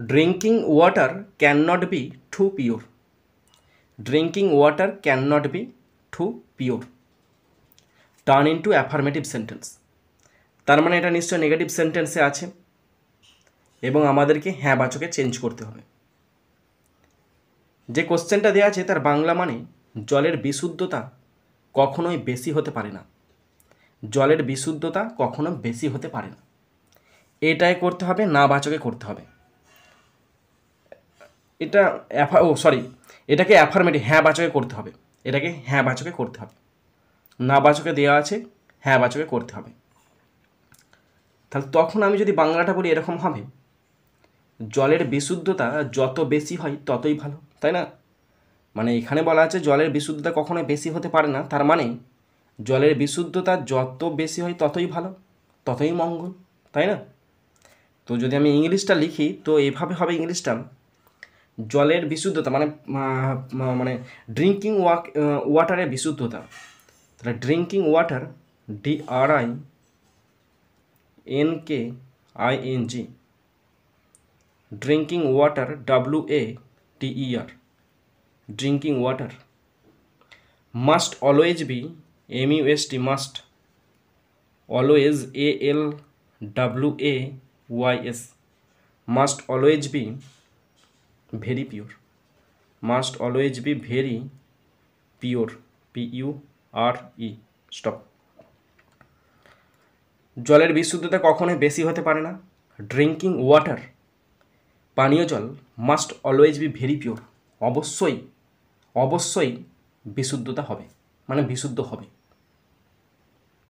Drinking water can not be too pure. Drinking water can not be too pure. Turn into affirmative sentence. তার মানে এটা নিশ্চয় negative সেন্টেন্সে আছে এবং আমাদেরকে হ্যাঁ বাচকে চেঞ্জ করতে হবে। যে কোশ্চেনটা দেওয়া আছে তার বাংলা মানে জলের বিশুদ্ধতা কখনোই বেশি হতে পারে না। জলের বিশুদ্ধতা কখনো বেশি হতে পারে না, এটাই করতে হবে, না বাচকে করতে হবে। এটা এটাকে অ্যাফার্মেটিভ হ্যাঁ বাচকে করতে হবে। এটাকে হ্যাঁ বাচকে করতে হবে, না বাচকে দেওয়া আছে, হ্যাঁ বাচকে করতে হবে। তাহলে তখন আমি যদি বাংলাটা বলি এরকম হবে, জলের বিশুদ্ধতা যত বেশি হয় ততই ভালো, তাই না? মানে এখানে বলা আছে জলের বিশুদ্ধতা কখনোই বেশি হতে পারে না, তার মানে জলের বিশুদ্ধতা যত বেশি হয় ততই ভালো, ততই মঙ্গল, তাই না? তো যদি আমি ইংলিশটা লিখি তো এভাবে হবে ইংলিশটা, জলের বিশুদ্ধতা মানে মানে ড্রিঙ্কিং ওয়াটারের বিশুদ্ধতা। তাহলে drinking water DRINKING, drinking water WATER, drinking water must always be MUST, must always ALWAYS, must always be very pure, must always be very pure, PURE, stop. জলের বিশুদ্ধতা কখনোই বেশি হতে পারে না। ড্রিঙ্কিং ওয়াটার পানীয় জল must always be very pure, অবশ্যই অবশ্যই বিশুদ্ধতা হবে, মানে বিশুদ্ধ হবে।